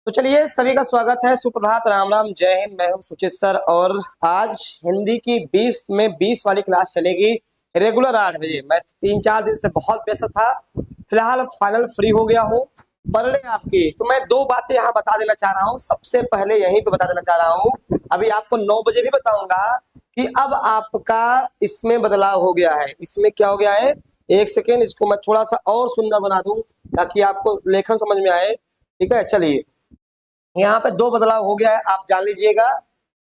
तो चलिए सभी का स्वागत है। सुप्रभात, राम राम, जय हिंद। मैं हूं सुचित सर और आज हिंदी की 20 में 20 वाली क्लास चलेगी रेगुलर 8 बजे। मैं 3-4 दिन से बहुत व्यस्त था, फिलहाल फाइनल फ्री हो गया हूं पढ़ने आपकी। तो मैं दो बातें यहाँ बता देना चाह रहा हूँ। सबसे पहले यहीं पे बता देना चाह रहा हूँ, अभी आपको 9 बजे भी बताऊंगा कि अब आपका इसमें बदलाव हो गया है। इसमें क्या हो गया है, एक सेकेंड, इसको मैं थोड़ा सा और सुंदर बना दूं ताकि आपको लेखन समझ में आए। ठीक है, चलिए यहाँ पे दो बदलाव हो गया है, आप जान लीजिएगा।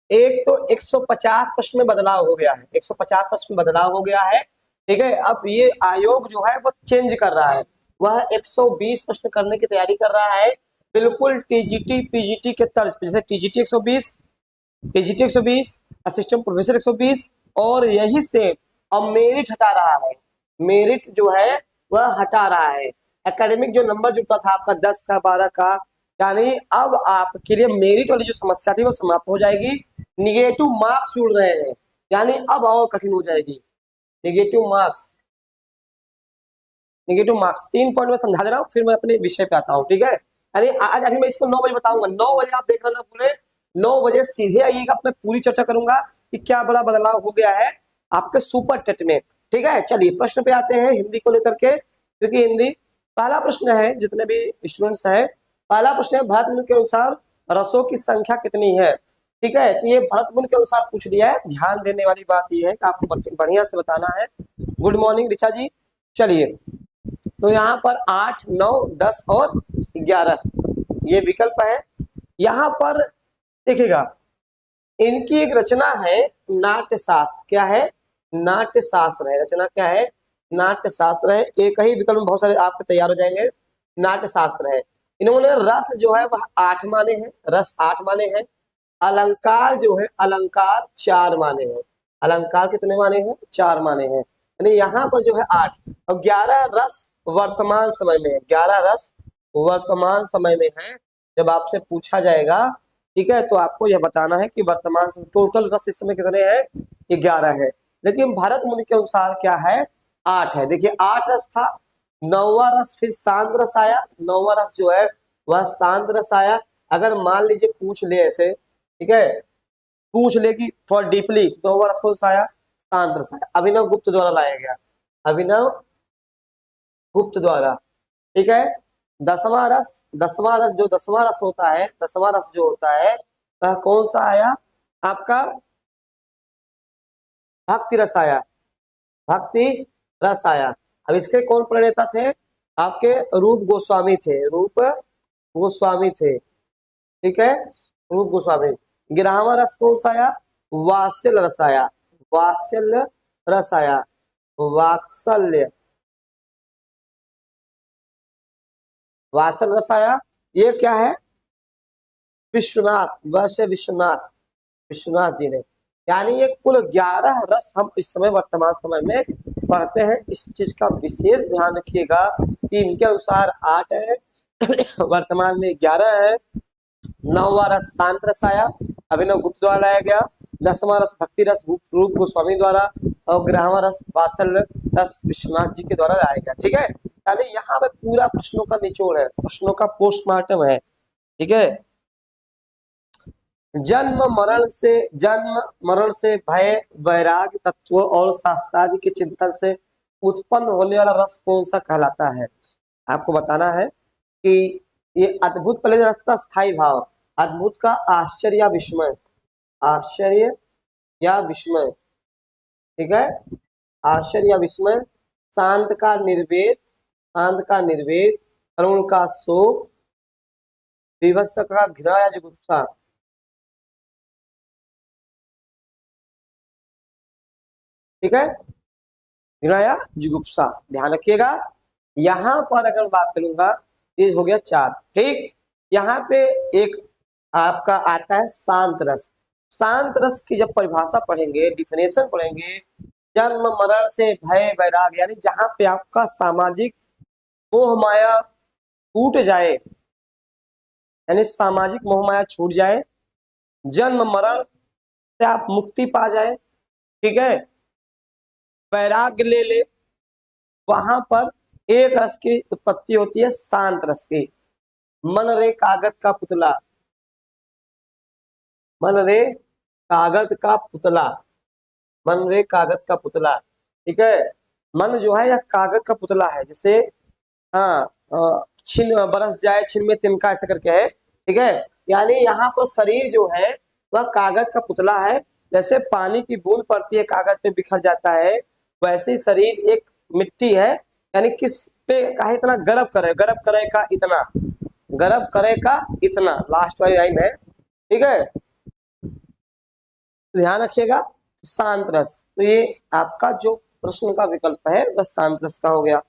एक तो 150 प्रश्न में बदलाव हो गया है, 150 प्रश्न में बदलाव हो गया है। ठीक है, अब ये आयोग जो है वो चेंज कर रहा है, वह 120 प्रश्न करने की तैयारी कर रहा है, बिल्कुल टीजीटी पीजीटी के तर्ज पे। जैसे टीजीटी 120, टीजीटी 120, असिस्टेंट प्रोफेसर 120, और यही से अब मेरिट हटा रहा है। मेरिट जो है वह हटा रहा है। एकेडमिक जो नंबर जुड़ता था आपका 10 का 12 का, यानी अब आपके लिए मेरिट वाली जो समस्या थी वो समाप्त हो जाएगी। निगेटिव मार्क्स जुड़ रहे हैं, यानी अब और कठिन हो जाएगी। Negative marks, negative marks 3 point में समझा दे रहा हूँ, फिर मैं अपने विषय पे आता हूँ। ठीक है, यानी आज अभी मैं इसको 9 बजे बताऊंगा। 9 बजे आप देखना ना भूले, 9 बजे सीधे आइएगा, मैं पूरी चर्चा करूंगा कि क्या बड़ा बदलाव हो गया है आपके सुपर टेट में। ठीक है, चलिए प्रश्न पे आते हैं हिंदी को लेकर के, क्योंकि हिंदी पहला प्रश्न है। जितने भी स्टूडेंट्स हैं, पहला प्रश्न है, भारत मूल के अनुसार रसों की संख्या कितनी है। ठीक है, तो ये भारत मूल के अनुसार पूछ लिया है। ध्यान देने वाली बात यह है कि आपको बढ़िया से बताना है। गुड मॉर्निंग ऋचा जी। चलिए, तो यहाँ पर 8, 9, 10 और 11 ये विकल्प है। यहाँ पर देखिएगा, इनकी एक रचना है नाट्य शास्त्र। क्या है? नाट्य शास्त्र है। रचना क्या है? नाट्य शास्त्र है। एक ही विकल्प में बहुत सारे आपके तैयार हो जाएंगे। नाट्य शास्त्र है। इन्होंने रस जो है वह 8 माने हैं, रस 8 माने हैं। अलंकार जो है, अलंकार 4 माने हैं। अलंकार कितने माने हैं? 4 माने हैं। यानी यहाँ पर जो है 8 और 11 रस वर्तमान समय में है। 11 रस वर्तमान समय में है। जब आपसे पूछा जाएगा, ठीक है, तो आपको यह बताना है कि वर्तमान समय टोटल रस इस समय कितने हैं? 11 है। लेकिन भारत मुनि के अनुसार क्या है? 8 है। देखिए 8 रस था, 9वां रस फिर शांत रस आया। 9वां रस जो है वह शांत रस आया। अगर मान लीजिए पूछ ले ऐसे, ठीक है, पूछ ले कि थोड़ा डीपली, 9वां रस कौन सा आया? शांत रस आया। अभिनव गुप्त द्वारा लाया गया, अभिनव गुप्त द्वारा। ठीक है, 10वां रस, 10वां रस जो 10वां रस होता है, 10वां रस जो होता है वह कौन सा आया आपका? भक्ति रस आया, भक्ति रस आया। अब इसके कौन प्रणेता थे? आपके रूप गोस्वामी थे, रूप गोस्वामी थे। ठीक है, रूप गोस्वामी। 11वां रस कौन सा आया? वात्सल्य रस आया, वात्सल्य रस आया, वात्सल्य, वात्सल्य रस आया। ये क्या है? विश्वनाथ, वैसे विश्वनाथ, विश्वनाथ जी ने। यानी ये कुल 11 रस हम इस समय वर्तमान समय में पढ़ते हैं। इस चीज का विशेष ध्यान रखिएगा कि इनके अनुसार 8 है, वर्तमान में 11 है। 9वां रस शांत रस आया, अभिनव गुप्त द्वारा लाया गया। 10वां रस भक्ति रस रूप गोस्वामी द्वारा, और 11वां रस वात्सल्य रस विश्वनाथ जी के द्वारा लाया गया। ठीक है, यानी यहाँ पे पूरा प्रश्नों का निचोड़ है, प्रश्नों का पोस्टमार्टम है। ठीक है, जन्म मरण से भय वैराग्य तत्व और शास्त्रादि के चिंतन से उत्पन्न होने वाला रस कौन सा कहलाता है? आपको बताना है कि ये अद्भुत, पहले रस का स्थायी भाव, अद्भुत का आश्चर्य या विस्मय, आश्चर्य या विस्मय। ठीक है, आश्चर्य या विस्मय। शांत का निर्वेद, शांत का निर्वेद। करुण का शोक, विभत्स का घृणा या जुगुप्सा। ठीक है, घृणा या जुगुप्सा, ध्यान रखिएगा। यहाँ पर अगर बात करूंगा, ये हो गया 4। ठीक, यहाँ पे एक आपका आता है शांत रस। शांत रस की जब परिभाषा पढ़ेंगे, डिफिनेशन पढ़ेंगे, जन्म मरण से भय वैराग, यानी जहां पे आपका सामाजिक मोह माया टूट जाए, यानी सामाजिक मोह माया छूट जाए, जन्म मरण से आप मुक्ति पा जाए। ठीक है, वैराग्य ले ले, वहां पर एक रस की उत्पत्ति होती है, शांत रस की। मन रे कागज का पुतला, मन रे कागज का पुतला, मन रे कागज का पुतला। ठीक है, मन जो है यह कागज का पुतला है, जैसे हाँ छिन बरस जाए छिन में तिनका, ऐसा करके है। ठीक है, यानी यहाँ पर शरीर जो है वह कागज का पुतला है। जैसे पानी की बूंद पड़ती है कागज पे बिखर जाता है, वैसे ही शरीर एक मिट्टी है। यानी किस पे कहा इतना गर्व करे, गर्व करे का इतना, गर्व करे का इतना, लास्ट वाली लाइन है। ठीक है, ध्यान रखिएगा। शांत रस, तो ये आपका जो प्रश्न का विकल्प है वह शांत रस का हो गया।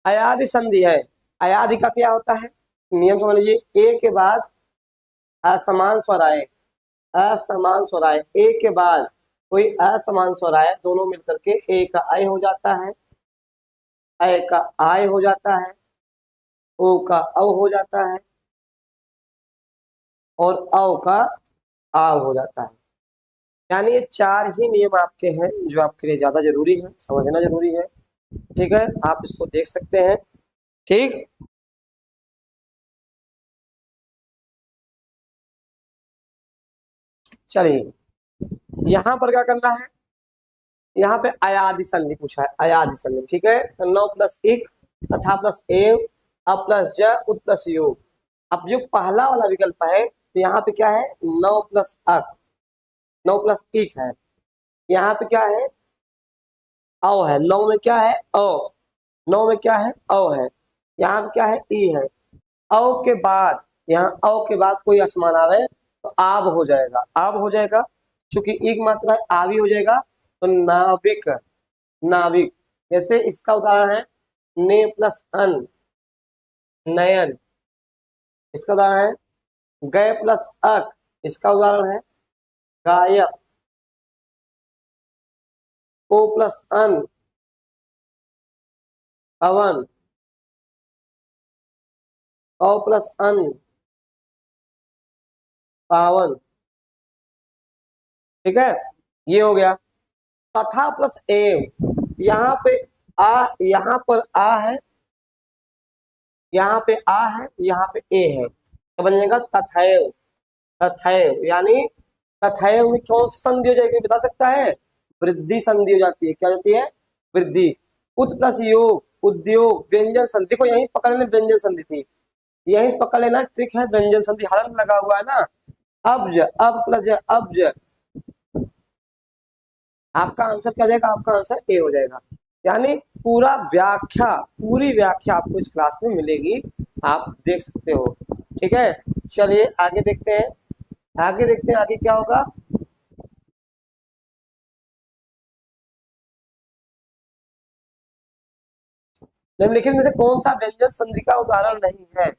अयादि संधि है, अयादि का क्या होता है, नियम समझ लीजिए। ए के बाद असमान स्वर आए, असमान स्वर आए, ए के बाद कोई असमान स्वर आए, दोनों मिलकर के ए का अय हो जाता है, अय का आय हो जाता है, ओ का अव हो जाता है, और अव का आव हो जाता है। यानी ये चार ही नियम आपके हैं जो आपके लिए ज्यादा जरूरी है, समझना जरूरी है। ठीक है, आप इसको देख सकते हैं। ठीक, चलिए यहां पर क्या करना है, यहाँ पे अयादि संधि पूछा है, अयादि संधि। ठीक है, तो नौ प्लस एक तथा प्लस एव अ प्लस ज उत प्लस योग। अब जो पहला वाला विकल्प है, तो यहाँ पे क्या है, नौ प्लस अक, नौ प्लस एक है। यहाँ पे क्या है, औ है, नौ में क्या है औ, नौ में क्या है औ है, यहाँ पे क्या है ई है। औ के बाद, यहाँ औ के बाद कोई असमान आवे तो आब हो जाएगा, आब हो जाएगा। चूंकि एक मात्रा है आवी हो जाएगा, तो नाविक, नाविक। जैसे इसका उदाहरण है ने प्लस अन, नयन। इसका उदाहरण है गय प्लस अक, इसका उदाहरण है गायक। ओ प्लस अन, पवन। औ प्लस अन, पावन। ठीक है, ये हो गया। तथा प्लस एव, यहाँ पे आ, यहाँ पर आ है, यहाँ पे आ है, यहाँ पे ए है, तो बन जाएगा तथैव, तथैव। यानी तथैव में कौन सी संधि हो जाएगी बता सकता है, वृद्धि संधि हो जाती है। क्या होती है, वृद्धि। उत प्लस योग, उद्योग, व्यंजन संधि। देखो यही पकड़ लेना, व्यंजन संधि थी, यही पकड़ लेना, ट्रिक है व्यंजन संधि, हलन लगा हुआ है ना। अब्ज, अब प्लस अब्ज, आपका आंसर क्या हो जाएगा, आपका आंसर ए हो जाएगा। यानी पूरा व्याख्या, पूरी व्याख्या आपको इस क्लास में मिलेगी, आप देख सकते हो। ठीक है, चलिए आगे देखते हैं, आगे देखते हैं आगे क्या होगा। निम्नलिखित में से कौन सा व्यंजन संधि का उदाहरण नहीं है।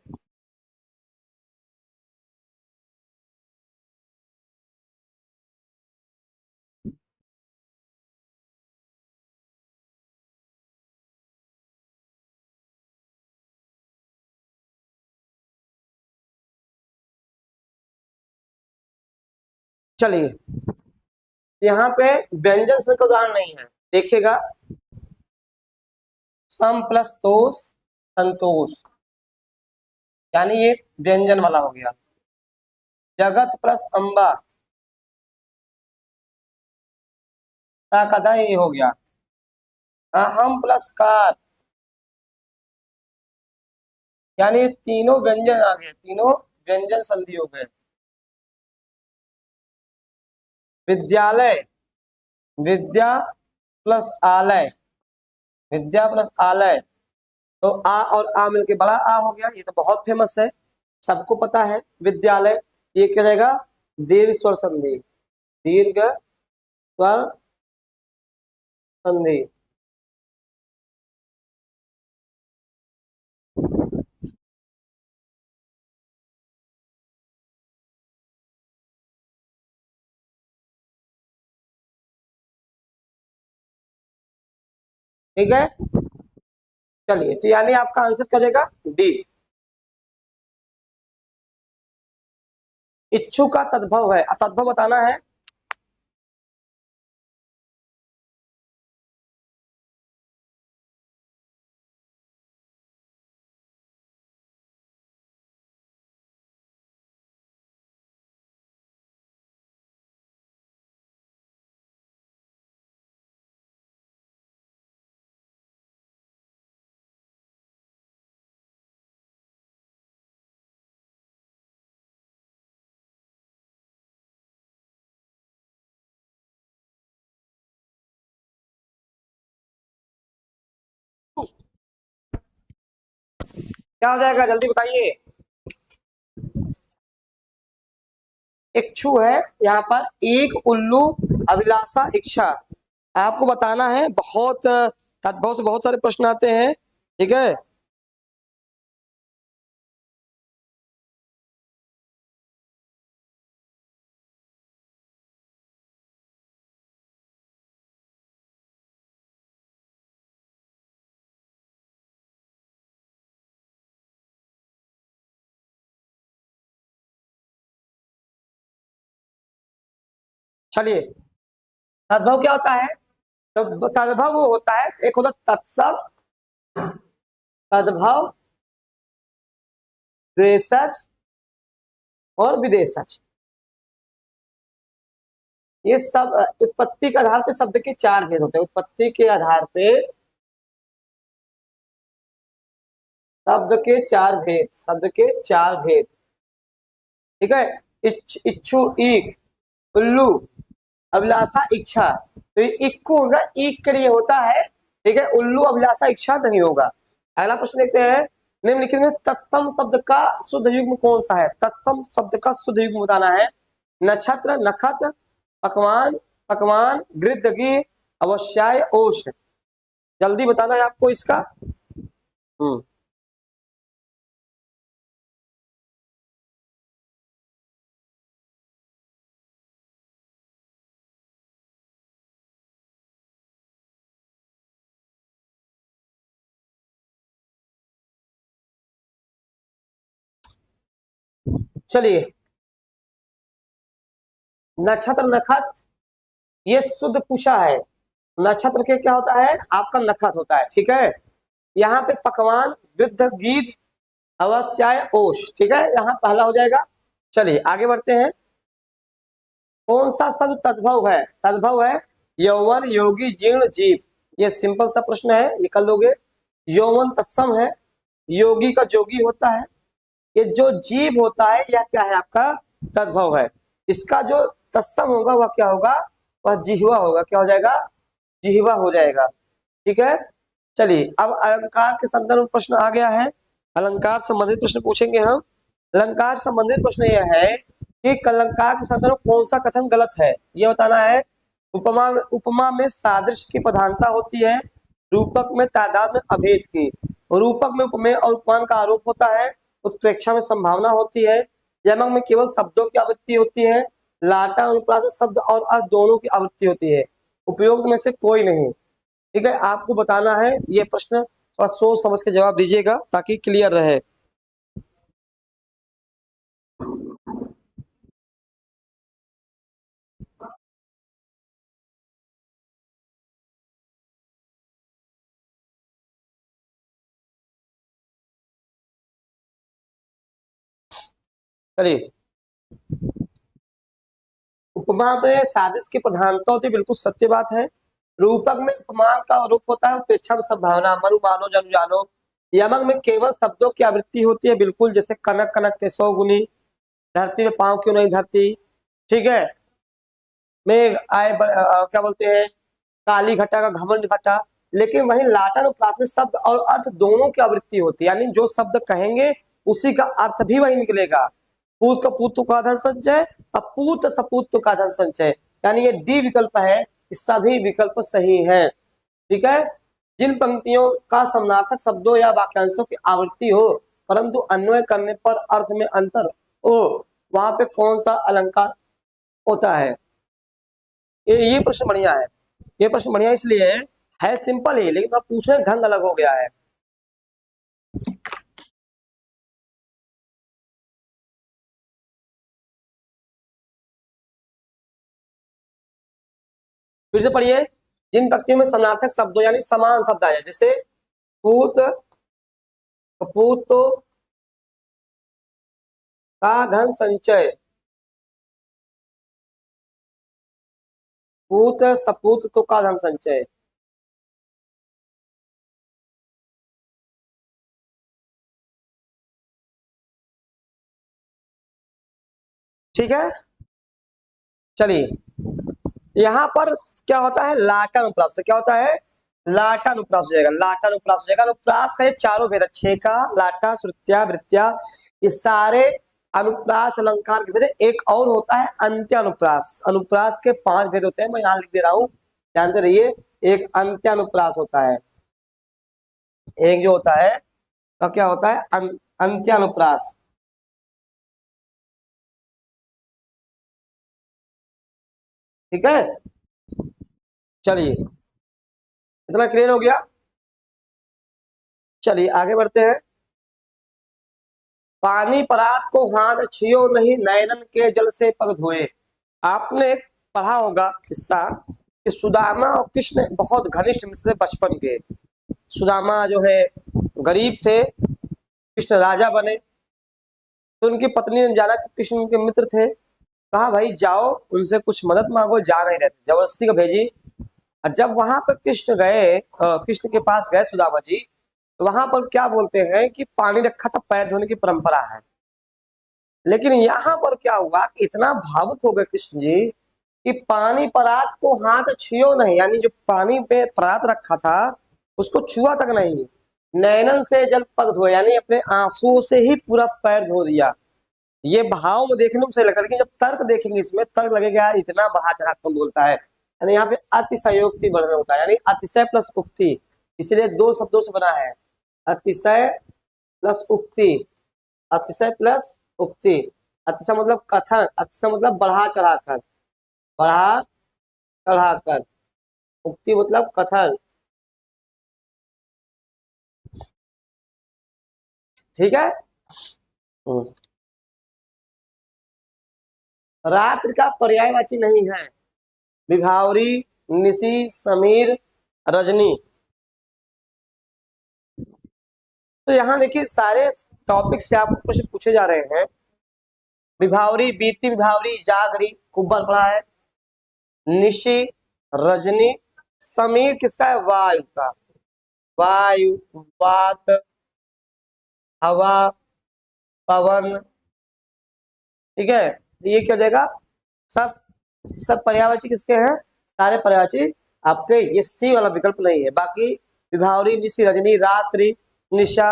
चलिए, यहाँ पे व्यंजन संधि का उदाहरण नहीं है, देखिएगा। सम प्लस तोष, संतोष, यानी ये व्यंजन वाला हो गया। जगत प्लस अंबा, कदा ये हो गया। अहम प्लस कार, यानी तीनों व्यंजन आ गए, तीनों व्यंजन संधि हो गए। विद्यालय, विद्या प्लस आलय, विद्या प्लस आलय, तो आ और आ मिलके बड़ा आ हो गया, ये तो बहुत फेमस है, सबको पता है विद्यालय। ये क्या रहेगा, दीर्घ स्वर संधि, दीर्घ स्वर संधि। ठीक है, चलिए, तो यानी आपका आंसर क्या रहेगा, डी। इच्छु का तद्भव है, तद्भव बताना है। क्या हो जाएगा जल्दी बताइए। इच्छु है यहाँ पर, एक उल्लू, अभिलाषा, इच्छा। आपको बताना है, बहुत सारे प्रश्न आते हैं, ठीक है। चलिए, तद्भव क्या होता है? तो तद्भव वो होता है, एक होता तत्सम, तद्भव, द्वेषज और विदेशज। ये सब उत्पत्ति के आधार पे शब्द के चार भेद होते हैं। उत्पत्ति के आधार पे शब्द के चार भेद, शब्द के चार भेद, ठीक है। इच्छु, ईक, उल्लू, अभिलाषा, इच्छा। तो ये इक्कू होगा, ईक के लिए होता है, ठीक है। उल्लू, अभिलाषा, इच्छा नहीं होगा। अगला प्रश्न देखते हैं, निम्नलिखित में तत्सम शब्द का शुद्ध युग्म कौन सा है? तत्सम शब्द का शुद्ध युग्म बताना है। नक्षत्र, नखत, पकवान, पकवान, गृद्ध, गी, अवश्याय, ओष। जल्दी बताना है आपको इसका। चलिए, नक्षत्र, नखत, ये शुद्ध पूछा है। नक्षत्र के क्या होता है? आपका नखत होता है, ठीक है। यहाँ पे पकवान, गृद्ध, गीध, अवश्याय, ओष, ठीक है। यहाँ पहला हो जाएगा। चलिए आगे बढ़ते हैं। कौन सा शब्द तद्भव है? तद्भव है यौवन, योगी, जीर्ण, जीव। ये सिंपल सा प्रश्न है, ये कर लोगे। यौवन तत्सम है, योगी का जोगी होता है। ये जो जीव होता है यह क्या है? आपका तद्भव है। इसका जो तत्सम होगा वह क्या होगा? वह जिह्वा होगा। क्या हो जाएगा? जिह्वा हो जाएगा, ठीक है। चलिए, अब अलंकार के संदर्भ में प्रश्न आ गया है। अलंकार संबंधित प्रश्न पूछेंगे हम। अलंकार संबंधित प्रश्न यह है कि अलंकार के संदर्भ में कौन सा कथन गलत है, यह बताना है। उपमा में सादृश्य की प्रधानता होती है, रूपक में तादाद में अभेद की। रूपक में उपमेय और उपमान का आरोप होता है, उत्प्रेक्षा में संभावना होती है, यमक में केवल शब्दों की आवृत्ति होती है, लाटा अनुप्रास में शब्द और अर्थ दोनों की आवृत्ति होती है, उपयुक्त में से कोई नहीं, ठीक है। आपको बताना है ये प्रश्न, थोड़ा सोच समझ के जवाब दीजिएगा ताकि क्लियर रहे। चलिए, उपमा में सादृश्य की प्रधानता होती है, बिल्कुल सत्य बात है। रूपक में उपमान का आरोप होता है, उपेक्षा में संभावना, मनु मानो जनु जानो। यमक में केवल शब्दों की आवृत्ति होती है, बिल्कुल, जैसे कनक कनक के 100 गुनी, धरती में पांव क्यों नहीं धरती, ठीक है। में आए क्या बोलते हैं, काली घटा का घमंड घटा। लेकिन वही लाटन और प्रास में शब्द और अर्थ दोनों की आवृत्ति होती है, यानी जो शब्द कहेंगे उसी का अर्थ भी वही निकलेगा। पूत का पूत का धन संचय, अपूत सपूत का धन संचय, यानी ये डी विकल्प है, सभी विकल्प सही है, ठीक है। जिन पंक्तियों का समानार्थक शब्दों या वाक्यांशों की आवृत्ति हो परंतु अन्वय करने पर अर्थ में अंतर हो, वहां पे कौन सा अलंकार होता है? ये प्रश्न बढ़िया है। ये प्रश्न बढ़िया इसलिए है सिंपल ही, लेकिन पूछने ढंग अलग हो गया है। फिर से पढ़िए। जिन पंक्तियों में समानार्थक शब्दों यानी समान शब्द आए, जैसे पूत, कपूत का धन संचय, पूत सपूत तो का धन संचय, ठीक है। चलिए, यहाँ पर क्या होता है? लाटन प्रश्न क्या होता है? लाटा अनुप्रास हो जाएगा, लाटा अनुप्रास हो जाएगा। अनुप्रास का ये चारों भेद है, छेका, लाटा, श्रुत्या, वृत्या, ये सारे अनुप्रास अलंकार के भेद है। एक और होता है अंत्यानुप्रास। अनुप्रास के 5 भेद होते हैं, मैं यहाँ लिख दे रहा हूँ, जानते रहिए। एक अंत्यानुप्रास होता है, एक जो होता है तो क्या होता है अंत्यानुप्रास। ठीक है, चलिए इतना क्लियर हो गया। चलिए आगे बढ़ते हैं। पानी परात को हाथ छियो नहीं, नयनन के जल से पग धोए। आपने पढ़ा होगा किस्सा कि सुदामा और कृष्ण बहुत घनिष्ठ मित्र थे बचपन के। सुदामा जो है गरीब थे, कृष्ण राजा बने, तो उनकी पत्नी ने जाना कि कृष्ण उनके मित्र थे, कहा भाई जाओ उनसे कुछ मदद मांगो, जा नहीं रहते, जबरदस्ती का भेजी। और जब वहां पर कृष्ण गए, कृष्ण के पास गए सुदामा जी, तो वहां पर क्या बोलते हैं कि पानी रखा था, पैर धोने की परंपरा है। लेकिन यहाँ पर क्या हुआ कि इतना भावुक हो गए कृष्ण जी कि पानी परात को हाथ छुओ नहीं, यानी जो पानी पे परात रखा था उसको छुआ तक नहीं। नैनन से जल पग धोए, यानी अपने आंसुओं से ही पूरा पैर धो दिया। ये भाव में देखने में सही लगता है, लेकिन जब तर्क देखेंगे इसमें तर्क लगेगा यार इतना बढ़ा चढ़ा कर बोलता है। यानी यहाँ पे अतिशयोक्ति वर्णन होता है, यानी अतिशय प्लस उक्ति, इसलिए 2 शब्दों से बना है, अतिशय प्लस उक्ति। अतिशय प्लस उक्ति, अतिशय मतलब कथन, अतिशय मतलब बढ़ा चढ़ाकर, बढ़ा चढ़ाकर, उक्ति मतलब कथन। ठीक है। रात्रि का पर्यायवाची नहीं है, विभावरी, निशी, समीर, रजनी। तो यहाँ देखिए सारे टॉपिक से आपको कुछ पूछे जा रहे हैं। विभावरी, बीती विभावरी, जागरी, खूब बार पढ़ा है। निशी, रजनी, समीर किसका है? वायु का। वायु, वात, हवा, पवन। ठीक है, तो ये क्या हो जाएगा? सब सब पर्यायवाची किसके हैं? सारे पर्यायवाची आपके, ये सी वाला विकल्प नहीं है। बाकी विभावरी, निशी, रजनी, रात्रि, निशा।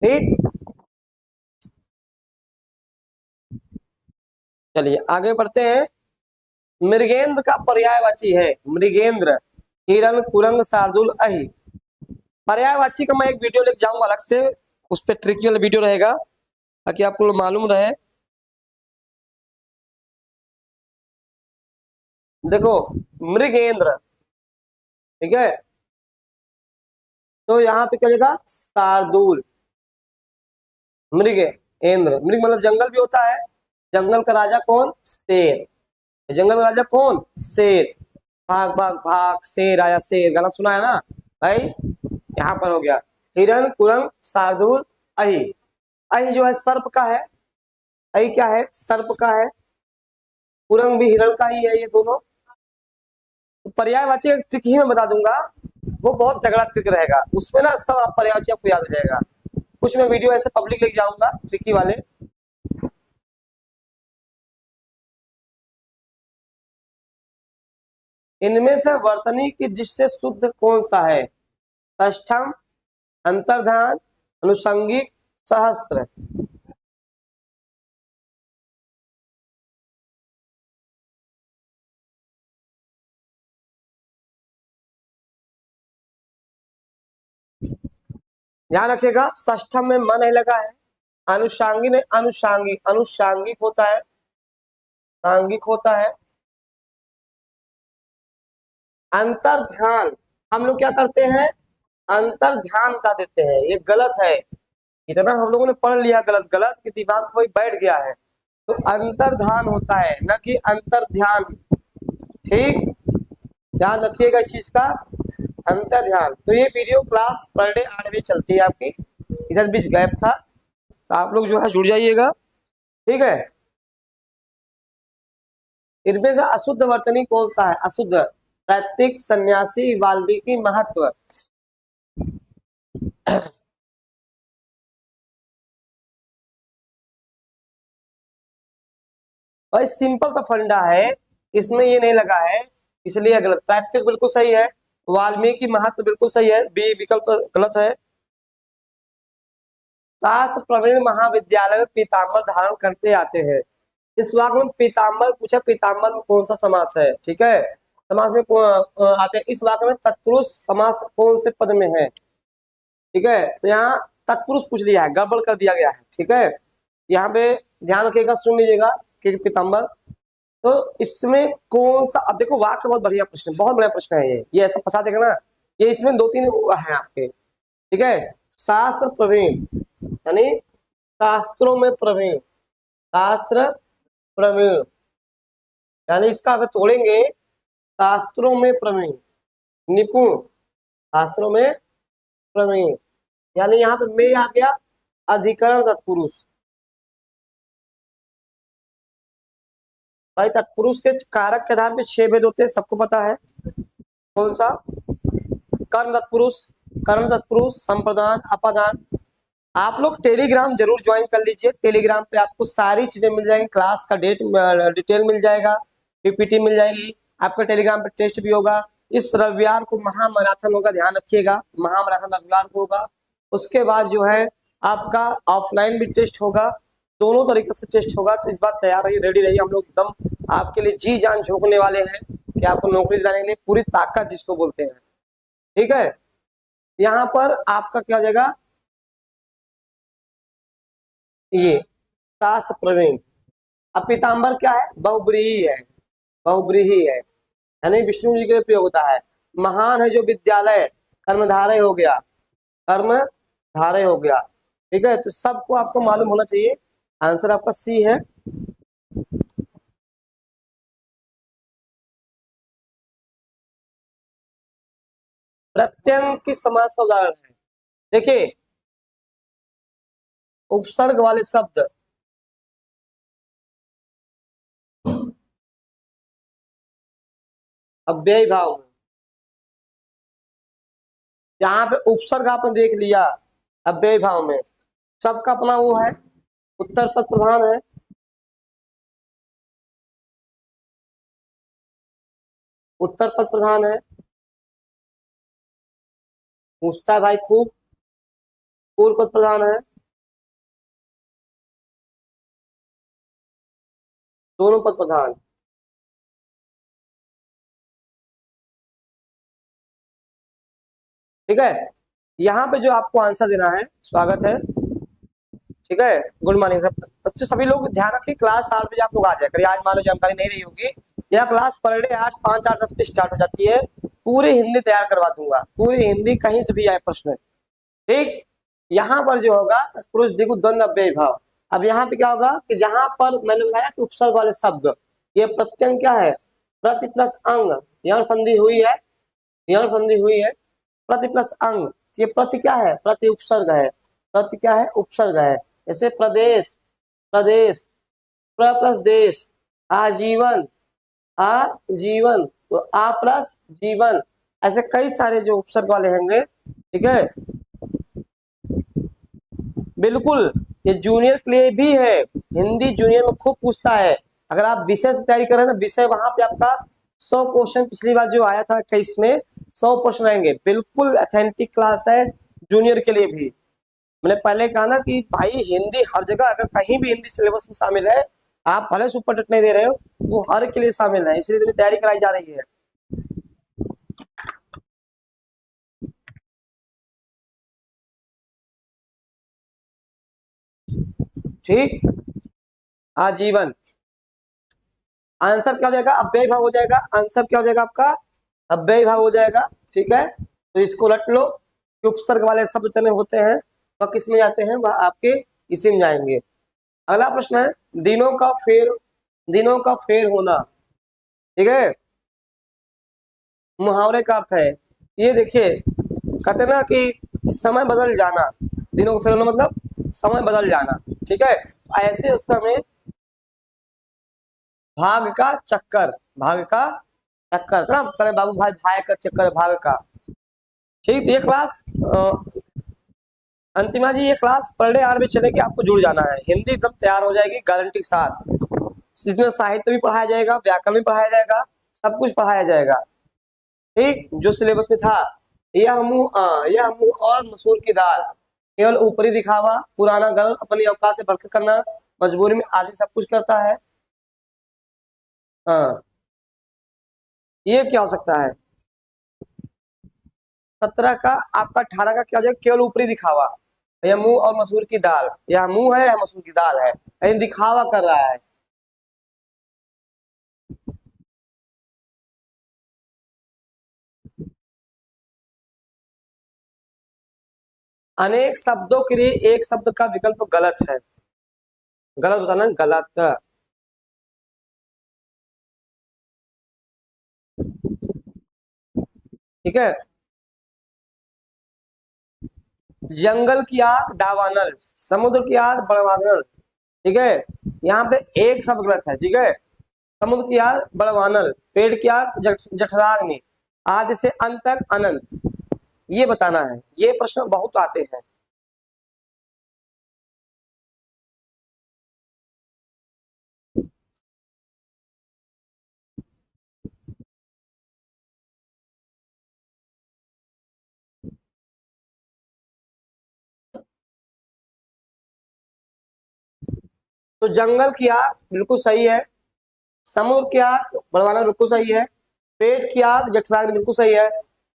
ठीक, चलिए आगे बढ़ते हैं। मृगेंद्र का पर्यायवाची है मृगेंद्र, हिरण, कुरंग, शार्दुल, अहि। पर्यायवाची का मैं एक वीडियो लेके जाऊंगा अलग से, उस पर ट्रिकी वाला वीडियो रहेगा ताकि आपको मालूम रहे। देखो मृगेंद्र, ठीक है, तो यहाँ पे क्या जाएगा? शार्दुल। मृगेंद्र, मृग मतलब जंगल भी होता है, जंगल का राजा कौन? शेर। जंगल का राजा कौन? शेर। भाग भाग भाग, शेर आया, शेर गाना सुना है ना भाई। यहाँ पर हो गया हिरण, कुरंग, शार्दुल, अहि। अहि जो है सर्प का है, अहि क्या है? सर्प का है। कुरंग भी हिरण का ही है, ये दोनों। तो पर्यायवाची ट्रिक ही मैं बता दूंगा, वो बहुत तगड़ा ट्रिक रहेगा, उसमें ना सब आप पर्यायवाची आपको याद हो जाएगा। कुछ मैं वीडियो ऐसे पब्लिक लेके जाऊंगा ट्रिकी वाले। इनमें से वर्तनी की जिससे शुद्ध कौन सा है? षष्ठम, अंतर्धान, अनुषंगिक, सहस्त्र। ध्यान रखिएगा, षष्ठम में मन नहीं लगा है, अनुषांगिक में अनुषांगिक, अनुषांगिक होता है, सांगिक होता है। अंतर ध्यान, हम लोग क्या करते हैं? अंतर ध्यान का देते हैं, ये गलत है। इतना हम लोगों ने पढ़ लिया गलत गलत कि दिमाग में बैठ गया है। तो अंतर ध्यान होता है, न कि अंतर ध्यान। ठीक, ध्यान रखिएगा इस चीज का, अंतर ध्यान। तो ये वीडियो क्लास पर डे 8 बजे चलती है आपकी, इधर बीच गैप था, तो आप लोग जो है जुड़ जाइएगा। ठीक है, इनमें से अशुद्ध वर्तनी कौन सा है? अशुद्ध, दैत्विक, सन्यासी, वाल्मीकि, महत्व। भाई सिंपल सा फंडा है, इसमें ये नहीं लगा है इसलिए गलत। प्राकृतिक बिल्कुल सही है, वाल्मीकि महत्व बिल्कुल सही है, बी विकल्प गलत है। शास्त्र प्रवीण महाविद्यालय में पीताम्बर धारण करते आते हैं। इस वाक्य में पीताम्बर पूछा, पीताम्बर में कौन सा समास है, ठीक है, समास में आते हैं। इस वाक्य में तत्पुरुष समास कौन से पद में है, ठीक है, तो यहाँ तत्पुरुष पूछ लिया है, गड़बड़ कर दिया गया है, ठीक है। यहाँ पे ध्यान रखिएगा, सुन लीजिएगा कि पीताम्बर, तो इसमें कौन सा, अब देखो वाक्य बहुत बढ़िया प्रश्न, बहुत बढ़िया प्रश्न है ये ऐसा फंसा देगा ना, ये इसमें 2-3 है आपके, ठीक है। शास्त्र प्रवीण यानी शास्त्रों में प्रवीण, शास्त्र प्रवीण यानी इसका अगर तोड़ेंगे, शास्त्रों में प्रवीण, निपुण, शास्त्रों में प्रवीण, यानी यहाँ पे में आ गया अधिकरण तत्पुरुष। भाई तत्पुरुष के कारक के आधार पे 6 भेद होते हैं, सबको पता है। कौन सा? कर्म तत्पुरुष, कर्म तत्पुरुष, संप्रदान, अपादान। आप लोग टेलीग्राम जरूर ज्वाइन कर लीजिए, टेलीग्राम पे आपको सारी चीजें मिल जाएंगी, क्लास का डिटेल मिल जाएगा, पीपीटी मिल जाएगी, आपका टेलीग्राम पे टेस्ट भी होगा। इस रविवार को महामैराथन होगा, ध्यान रखिएगा, महामैराथन रविवार को होगा। उसके बाद जो है आपका ऑफलाइन भी टेस्ट होगा, दोनों तरीके से टेस्ट होगा। तो इस बार तैयार रहिए, रेडी रहिए, हम लोग एकदम आपके लिए जी जान झोंकने वाले हैं कि आपको नौकरी दिलाने के लिए पूरी ताकत जिसको बोलते हैं, ठीक है। यहाँ पर आपका क्या हो जाएगा, ये शास्त्र प्रवीण। अब पीताम्बर क्या है? बहुब्रीही है, बहुब्रीही है, यानी विष्णु जी के लिए प्रयोग होता है। महान है जो विद्यालय, कर्मधारय हो गया, कर्मधारय हो गया, ठीक है। तो सबको आपको मालूम होना चाहिए, आंसर आपका सी है। प्रत्यंग किस समास का उदाहरण है? देखिए उपसर्ग वाले शब्द, अव्ययी भाव में, जहां पे उपसर्ग आपने देख लिया अव्ययी भाव में, सबका अपना वो है, उत्तर पद प्रधान है, उत्तर पद प्रधान है, पूछता है भाई खूब, पूर्व पद प्रधान है, दोनों पद प्रधान, ठीक है। यहाँ पे जो आपको आंसर देना है, स्वागत है, ठीक है, गुड मॉर्निंग सब बच्चों, सभी लोग ध्यान रखिए, क्लास 8 बजे आप लोग आ जाए करिए। आज मान लो जानकारी नहीं रही होगी, यह क्लास पर डे 8, 5, 8, 10 पे स्टार्ट हो जाती है। पूरी हिंदी तैयार करवा दूंगा, पूरी हिंदी, कहीं से भी आए प्रश्न, ठीक। यहाँ पर जो होगा पुरुष दिगु द्वंद्व अव्ययी भाव। अब यहाँ पे क्या होगा कि जहां पर मैंने बताया कि उपसर्ग वाले शब्द, ये प्रत्यंग क्या है, प्रति प्लस अंग, यहाँ संधि हुई है, यहाँ संधि हुई है, प्रति प्लस अंग, ये प्रति क्या है, प्रति उपसर्ग है, प्रति क्या है, उपसर्ग है। जैसे प्रदेश, प्रदेश, प्र प्लस देश, आजीवन, आजीवन, तो आ प्लस जीवन, ऐसे कई सारे जो उपसर्ग वाले होंगे, ठीक है। बिल्कुल, ये जूनियर के लिए भी है, हिंदी जूनियर में खूब पूछता है। अगर आप विषय से तैयारी कर रहे हैं ना, विषय वहां पे आपका 100 क्वेश्चन, पिछली बार जो आया था 21 में 100 क्वेश्चन आएंगे, बिल्कुल ऑथेंटिक क्लास है जूनियर के लिए भी। मैंने पहले कहा ना कि भाई हिंदी हर जगह, अगर कहीं भी हिंदी सिलेबस में शामिल है, आप भले सुपर टेट नहीं दे रहे हो, वो हर के लिए शामिल है, इसलिए इतनी तैयारी कराई जा रही है, ठीक। आजीवन, आंसर क्या हो जाएगा, अव्ययी भाव हो जाएगा, आंसर क्या हो जाएगा आपका, अव्ययी भाव हो जाएगा, ठीक है। तो इसको रट लो कि उपसर्ग वाले शब्द जितने होते हैं वह किस में जाते हैं, वह आपके इसी में जाएंगे। अगला प्रश्न है, दिनों का फेर, दिनों का फेर होना, ठीक है, मुहावरे का अर्थ है। ये देखिए कहते ना कि समय बदल जाना, दिनों का फेर होना मतलब समय बदल जाना, ठीक है। ऐसे उस समय भाग का चक्कर, भाग का चक्कर ना करे बाबू भाई, भाग का चक्कर, भाग का, ठीक। तो ये क्लास अंतिमा जी, ये क्लास पर डे 8 बजे चलेगी, आपको जुड़ जाना है, हिंदी एकदम तैयार हो जाएगी गारंटी के साथ। इसमें साहित्य भी पढ़ाया जाएगा, व्याकरण भी पढ़ाया जाएगा, सब कुछ पढ़ाया जाएगा, ठीक, जो सिलेबस में था। यह मुंह और मसूर की दाल, केवल ऊपरी दिखावा, पुराना गर्व, अपनी औकात से बढ़कर करना, मजबूरी में आदमी सब कुछ करता है। हाँ, ये क्या हो सकता है? 17 का आपका 18 का क्या हो जाएगा? केवल ऊपरी दिखावा। यह मुंह और मसूर की दाल, यह मुंह है, यह मसूर की दाल है, लेकिन दिखावा कर रहा है। अनेक शब्दों के लिए एक शब्द का विकल्प गलत है। गलत होता है ना, गलत। ठीक है। जंगल की आग दावानल, समुद्र की आग बड़वानल। ठीक है, यहाँ पे एक शब्द गलत है। ठीक है, समुद्र की आग बड़वानल, पेड़ की आग जठराग्नि, आदि से अंत तक अनंत, ये बताना है। ये प्रश्न बहुत आते हैं। तो जंगल की आग बिल्कुल सही है, समुद्र की आग बड़वानल बिल्कुल सही है, पेट की आग जठराग्नि बिल्कुल सही है,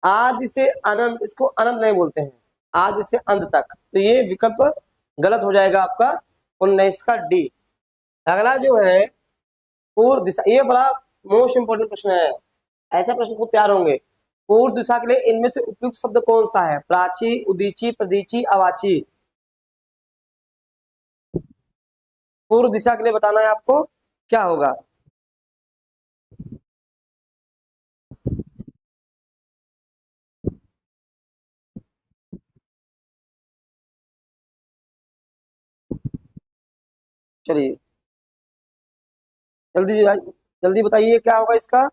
आदि से अनंत, इसको अनंत नहीं बोलते हैं, आदि से अंत तक, तो ये विकल्प गलत हो जाएगा आपका 19 का डी। अगला जो है पूर्व दिशा, ये बड़ा मोस्ट इंपोर्टेंट प्रश्न है, ऐसे प्रश्न को तैयार होंगे। पूर्व दिशा के लिए इनमें से उपयुक्त शब्द कौन सा है? प्राची, उदीची, प्रदीची, अवाची। पूर्व दिशा के लिए बताना है आपको, क्या होगा? चलिए जल्दी जल्दी बताइए क्या होगा इसका।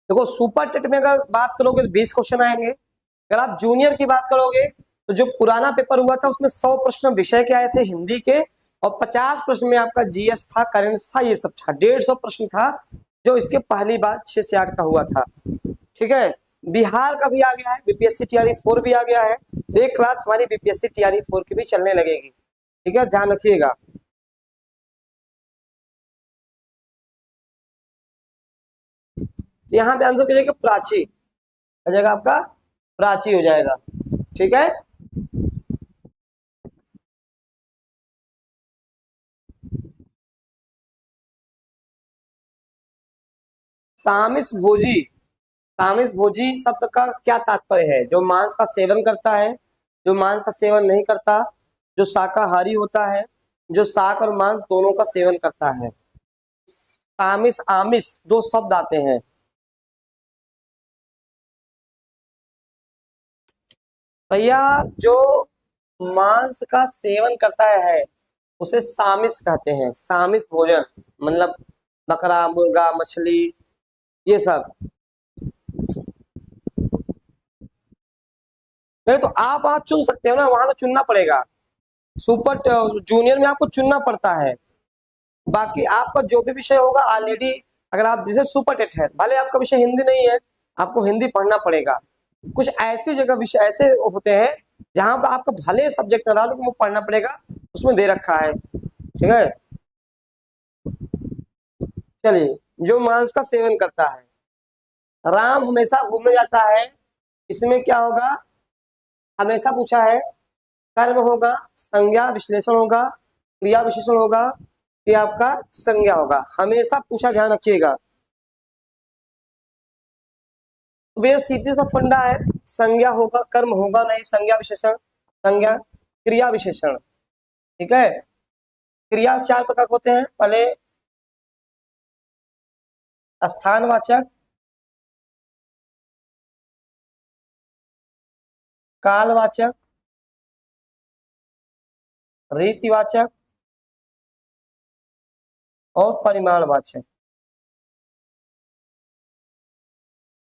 देखो सुपर टेट में अगर बात करोगे तो 20 क्वेश्चन आएंगे। अगर आप जूनियर की बात करोगे तो जो पुराना पेपर हुआ था उसमें 100 प्रश्न विषय के आए थे हिंदी के, और 50 प्रश्न में आपका जीएस था, करेंट्स था, ये सब था। 150 प्रश्न था जो इसके पहली बार 6 से 8 का हुआ था। ठीक है, बिहार का भी आ गया है, बीपीएससी टीआरई 4 भी आ गया है, तो एक क्लास हमारी बीपीएससी टीआरई 4 की भी चलने लगेगी। ठीक है, ध्यान रखिएगा। तो यहाँ पे आंसर कीजिएगा प्राची, हो जाएगा आपका प्राची हो जाएगा। ठीक है, सामिस भोजी, सामिस भोजी शब्द का क्या तात्पर्य है? जो मांस का सेवन करता है, जो मांस का सेवन नहीं करता, जो शाकाहारी होता है, जो शाक और मांस दोनों का सेवन करता है। सामिस आमिस दो शब्द आते हैं। भैया जो मांस का सेवन करता है उसे सामिस कहते हैं, सामिस भोजन, मतलब बकरा, मुर्गा, मछली, ये सब। नहीं तो आप चुन सकते हो ना, वहां तो चुनना पड़ेगा। सुपर जूनियर में आपको चुनना पड़ता है। बाकी आपका जो भी विषय होगा ऑलरेडी, अगर आप जैसे सुपर टेट है, भले आपका विषय हिंदी नहीं है, आपको हिंदी पढ़ना पड़ेगा। कुछ ऐसी जगह विषय ऐसे होते हैं जहां पर आपका भले सब्जेक्ट ना रहा लेकिन वो पढ़ना पड़ेगा, उसमें दे रखा है। ठीक है, चलिए, जो मांस का सेवन करता है, राम हमेशा घूमने जाता है, इसमें क्या होगा? हमेशा पूछा है, कर्म होगा, संज्ञा विश्लेषण होगा, क्रिया विशेषण होगा, कि आपका संज्ञा होगा, हमेशा पूछा, ध्यान रखिएगा। तो भैया सीधे सा फंडा है, संज्ञा होगा, कर्म होगा नहीं, संज्ञा विशेषण, संज्ञा क्रिया विशेषण। ठीक है, क्रिया 4 प्रकार के होते हैं। पहले स्थानवाचक, कालवाचक, रीतिवाचक और परिमाणवाचक,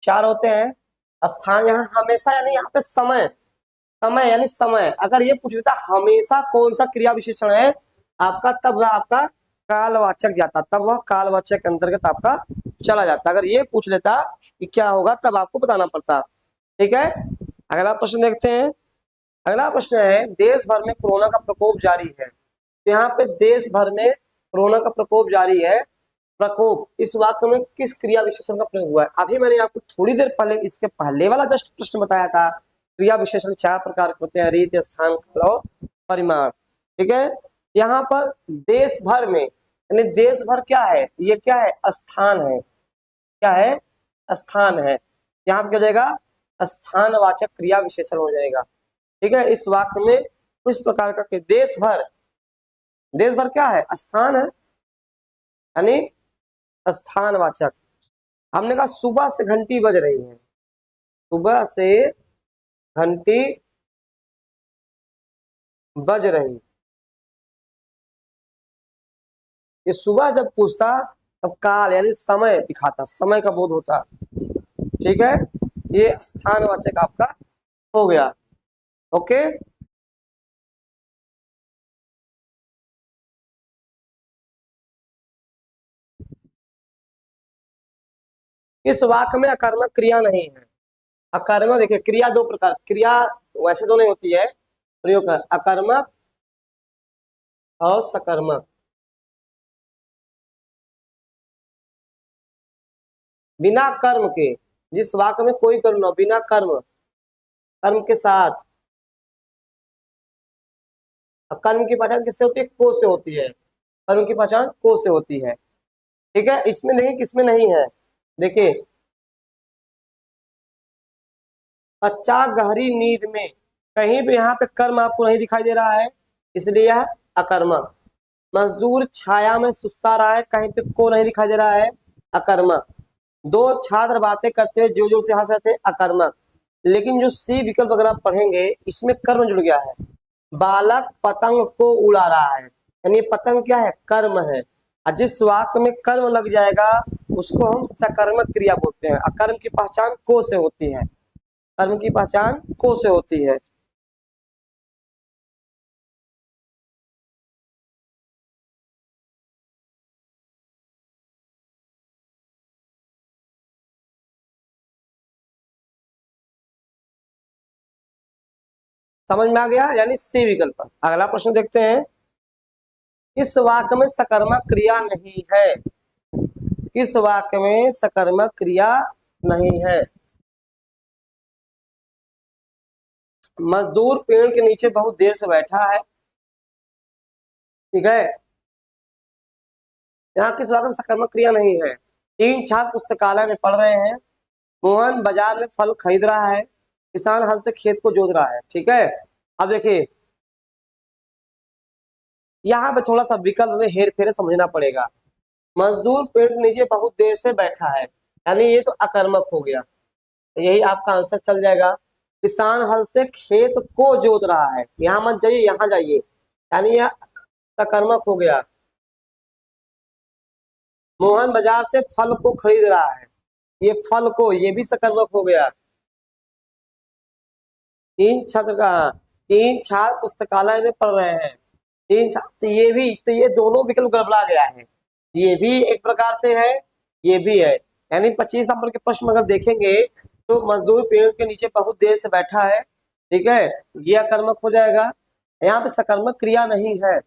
4 होते हैं। स्थान यहाँ हमेशा यानी यहाँ पे समय, समय यानी समय, अगर ये पूछ लेता हमेशा कौन सा क्रिया विशेषण है आपका, तब वह आपका कालवाचक जाता, तब वह कालवाचक के अंतर्गत आपका चला जाता। अगर ये पूछ लेता कि क्या होगा तब आपको बताना पड़ता। ठीक है, अगला प्रश्न देखते हैं। अगला प्रश्न है, देश भर में कोरोना का प्रकोप जारी है। तो यहाँ पे देश भर में कोरोना का प्रकोप जारी है। प्रकोप इस वाक्य में किस क्रिया विशेषण का प्रयोग हुआ है? अभी मैंने आपको थोड़ी देर पहले इसके पहले वाला जस्ट प्रश्न बताया था। क्रिया विशेषण 4 प्रकार के होते हैं, रीत, स्थान, काल और परिमाण। ठीक है, यहाँ पर देश भर में यानी देश भर क्या है, ये क्या है, स्थान है। क्या है, स्थान है। यहाँ पे क्या हो जाएगा, स्थानवाचक क्रिया विशेषण हो जाएगा। ठीक है, इस वाक्य में इस प्रकार का देश भर, देश भर क्या है, स्थान है, यानी स्थानवाचक। हमने कहा सुबह से घंटी बज रही है, सुबह से घंटी बज रही, ये सुबह जब पूछता तब काल यानी समय दिखाता, समय का बोध होता। ठीक है, ये स्थानवाचक आपका हो गया। ओके, इस वाक्य में अकर्मक क्रिया नहीं है। अकर्मक देखिए, क्रिया दो प्रकार, क्रिया वैसे तो नहीं होती है, प्रयोग कर अकर्मक और सकर्मक। बिना कर्म के, जिस वाक्य में कोई कर्म न, बिना कर्म, कर्म के साथ। कर्म की पहचान किससे होती है, को से होती है। कर्म की पहचान को से होती है। ठीक है, इसमें नहीं, किसमें नहीं है, देखिए, बच्चा गहरी नींद में, कहीं भी यहाँ पे कर्म आपको नहीं दिखाई दे रहा है, इसलिए यह अकर्मक। मजदूर छाया में सुस्ता रहा है, कहीं पे को नहीं दिखाई दे रहा है, अकर्मक। दो छात्र बातें करते हुए जोर जोर से हंस रहे थे, अकर्मक। लेकिन जो सी विकल्प अगर आप पढ़ेंगे, इसमें कर्म जुड़ गया है। बालक पतंग को उड़ा रहा है, यानी पतंग क्या है, कर्म है। और जिस वाक्य में कर्म लग जाएगा उसको हम सकर्मक क्रिया बोलते हैं। अकर्म की पहचान को से होती है, कर्म की पहचान को से होती है। समझ में आ गया, यानी सी विकल्प। अगला प्रश्न देखते हैं, इस वाक्य में सकर्मक क्रिया नहीं है, किस वाक्य में सकर्मक क्रिया नहीं है? मजदूर पेड़ के नीचे बहुत देर से बैठा है। ठीक है, यहाँ किस वाक्य में सकर्मक क्रिया नहीं है? तीन छात्र पुस्तकालय में पढ़ रहे हैं, मोहन बाजार में फल खरीद रहा है, किसान हल से खेत को जोत रहा है। ठीक है, अब देखिए यहाँ पे थोड़ा सा विकल्प में हेर फेर समझना पड़ेगा। मजदूर पेड़ के नीचे बहुत देर से बैठा है, यानी ये तो अकर्मक हो गया, यही आपका आंसर चल जाएगा। किसान हल से खेत को जोत रहा है, यहाँ मत जाइए, यहाँ जाइए, यानी यह सकर्मक हो गया। मोहन बाजार से फल को खरीद रहा है, ये फल को, ये भी सकर्मक हो गया। तीन छात्र का, तीन छात्र पुस्तकालय में पढ़ रहे हैं, तीन छात्र, तो ये भी, तो ये दोनों विकल्प गड़बड़ा गया है। ये भी एक प्रकार से है, ये भी है, यानी 25 नंबर के प्रश्न अगर देखेंगे तो मजदूर पेड़ के नीचे बहुत देर से बैठा है, ठीक है, ये अकर्मक हो जाएगा। यहाँ पे सकर्मक क्रिया नहीं है,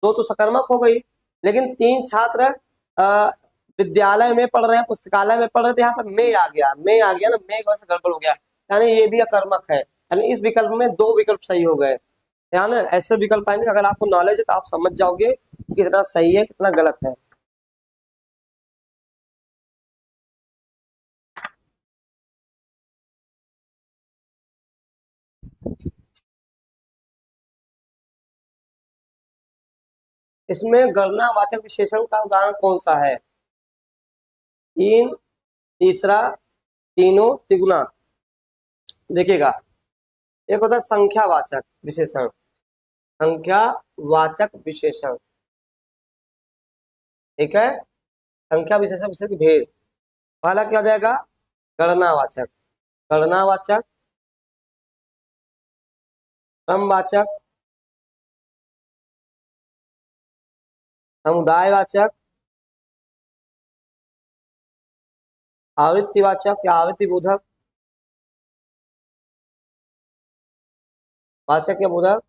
दो तो सकर्मक हो गई, लेकिन तीन छात्र विद्यालय में पढ़ रहे हैं, पुस्तकालय में पढ़ रहे थे, यहाँ पर मैं आ गया, मैं आ गया ना, मैं वैसे गड़बड़ हो गया, यानी ये भी अकर्मक है। यानी इस विकल्प में दो विकल्प सही हो गए। ध्यान है, ऐसे विकल्प आएंगे, अगर आपको नॉलेज है तो आप समझ जाओगे कितना सही है कितना गलत है। इसमें गणनावाचक विशेषण का उदाहरण कौन सा है? तीन, तीसरा, तीनों, तिगुना। देखिएगा, एक होता है संख्यावाचक विशेषण, संख्यावाचक विशेषण। ठीक है, संख्या विशेषण विशेष भेद। पहला क्या हो जाएगा, गणनावाचक, गणनावाचक क्रमवाचक, समुदायवाचक, आवृत्तिवाचक या आवृत्ति बोधक, वाचक या बोधक,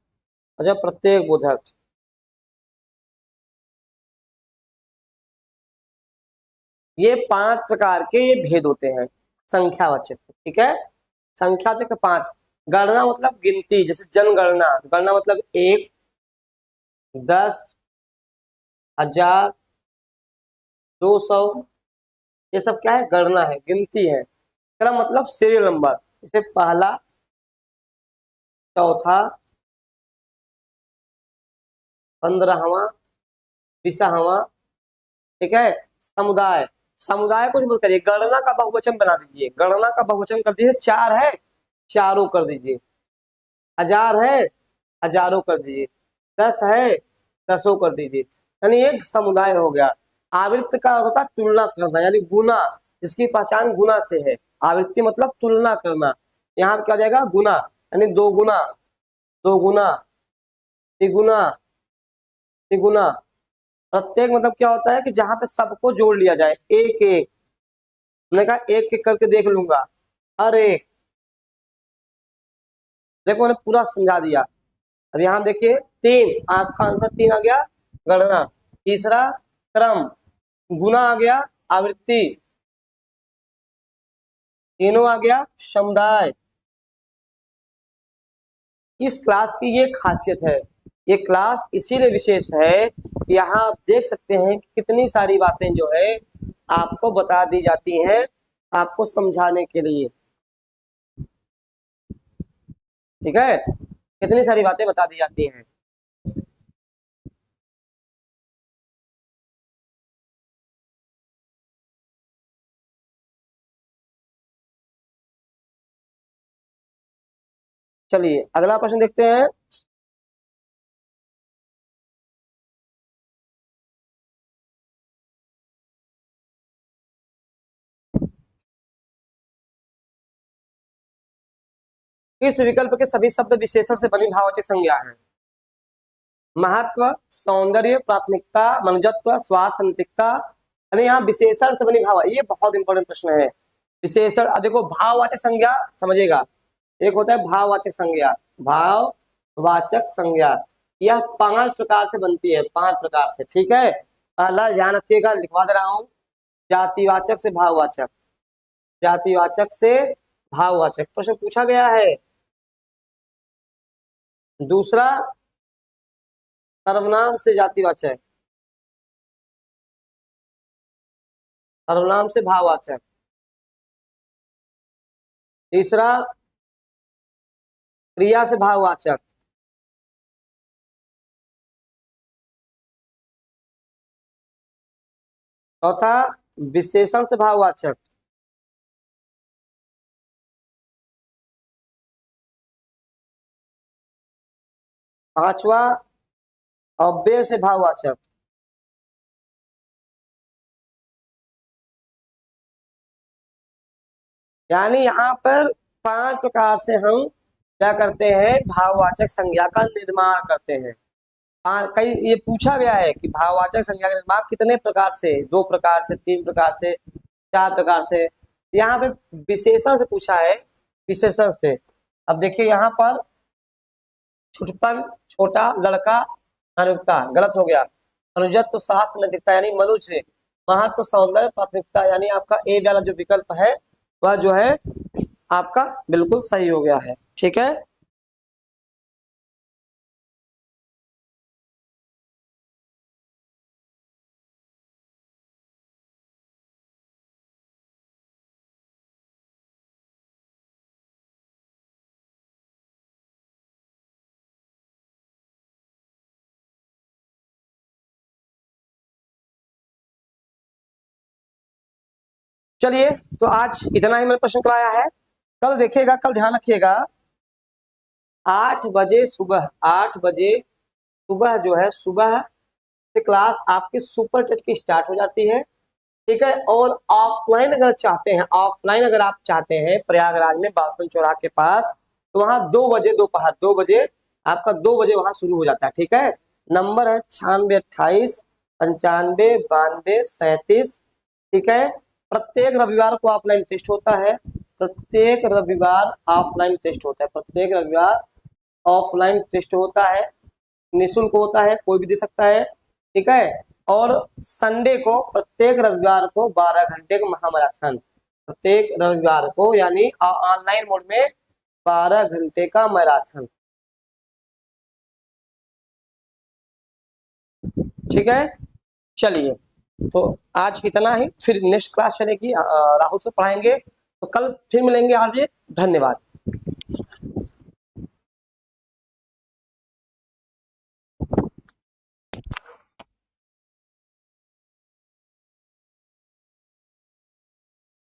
अच्छा प्रत्येक बोधक। ये 5 प्रकार के ये भेद होते हैं संख्यावाचक, ठीक है। संख्यावाचक 5। गणना मतलब गिनती, जैसे जनगणना, गणना मतलब 1, 10, 1000, 200, ये सब क्या है, गणना है, गिनती है। क्रम मतलब सीरियल नंबर, जैसे पहला, चौथा, 15वां, 20वां, ठीक है। समुदाय, समुदाय कुछ मत करिए, गणना का बहुवचन बना दीजिए, गणना का बहुवचन कर दीजिए। 4 है, चारों कर दीजिए। 1000 है, हजारों कर दीजिए। 10 है, दसों कर दीजिए। यानी एक समुदाय हो गया। आवृत्ति का अर्थ होता है तुलना करना, यानी गुना, इसकी पहचान गुना से है। आवृत्ति मतलब तुलना करना, यहाँ क्या हो जाएगा, गुना, यानी 2 गुना, 2 गुना, तिगुना, तिगुना। प्रत्येक मतलब क्या होता है कि जहां पे सबको जोड़ लिया जाए, एक एक, मैंने कहा एक एक करके देख लूंगा, हर एक। देखो मैंने पूरा समझा दिया। अब यहाँ देखिए 3, आपका आंसर 3 आ गया, गणना। तीसरा क्रम, गुना आ गया, आवृत्ति, तीनों आ गया, समुदाय। इस क्लास की ये खासियत है, ये क्लास इसीलिए विशेष है कि यहाँ आप देख सकते हैं कि कितनी सारी बातें जो है आपको बता दी जाती हैं आपको समझाने के लिए, ठीक है। कितनी सारी बातें बता दी जाती हैं। चलिए अगला प्रश्न देखते हैं। इस विकल्प के सभी शब्द विशेषण से बनी भाववाचक संज्ञा है। महत्व, सौंदर्य, प्राथमिकता, मनुजत्व, स्वास्थ्य, नैतिकता, यानी यहाँ विशेषण से बनी भाव, ये बहुत इंपॉर्टेंट प्रश्न है। विशेषण, देखो भाववाचक संज्ञा समझिएगा, एक होता है भाववाचक संज्ञा, भाववाचक संज्ञा, यह 5 प्रकार से बनती है, 5 प्रकार से, ठीक है। पहला ध्यान रखिएगा, लिखवा दे रहा हूं, जातिवाचक से भाववाचक, जातिवाचक से भाववाचक प्रश्न पूछा गया है। दूसरा सर्वनाम से जातिवाचक, सर्वनाम से भाववाचक। तीसरा क्रिया से भाववाचक। चौथा विशेषण से भाववाचक। पांचवा अव्यय से भाववाचक। यानी यहाँ पर 5 प्रकार से हम क्या करते हैं, भाववाचक संज्ञा का निर्माण करते हैं। कई ये पूछा गया है कि भाववाचक संज्ञा का निर्माण कितने प्रकार से, 2 प्रकार से, 3 प्रकार से, 4 प्रकार से। यहाँ पे विशेषण से पूछा है, विशेषण से। अब देखिए यहाँ पर छुटपन, छोटा, लड़का, अनुक्ता, गलत हो गया। अनुजत्व, शास्त्र, नैतिकता, यानी मनुष्य। महत्व, सौंदर्य, प्राथमिकता, यानी आपका ए वाला जो विकल्प है वह जो है आपका बिल्कुल सही हो गया है, ठीक है। चलिए तो आज इतना ही मैंने प्रश्न कराया है। कल देखिएगा, कल ध्यान रखिएगा, 8 बजे सुबह, 8 बजे सुबह जो है, सुबह से क्लास आपकी सुपर टेट की स्टार्ट हो जाती है, ठीक है। और ऑफलाइन अगर चाहते हैं, ऑफलाइन अगर आप चाहते हैं प्रयागराज में बासन चौराहा के पास, तो वहां 2 बजे, दोपहर 2 बजे आपका 2 बजे वहां शुरू हो जाता है, ठीक है। नंबर है 9628 95 92 37, ठीक है। प्रत्येक रविवार को ऑफलाइन टेस्ट होता है, प्रत्येक रविवार ऑफलाइन टेस्ट होता है, प्रत्येक रविवार ऑफलाइन टेस्ट होता है, निःशुल्क होता है, कोई भी दे सकता है, ठीक है। और संडे को, प्रत्येक रविवार को 12 घंटे का महामैराथन, प्रत्येक रविवार को यानी ऑनलाइन मोड में 12 घंटे का मैराथन, ठीक है। चलिए, तो आज इतना ही, फिर नेक्स्ट क्लास चलेगी, राहुल से पढ़ाएंगे, तो कल फिर मिलेंगे। आज धन्यवाद।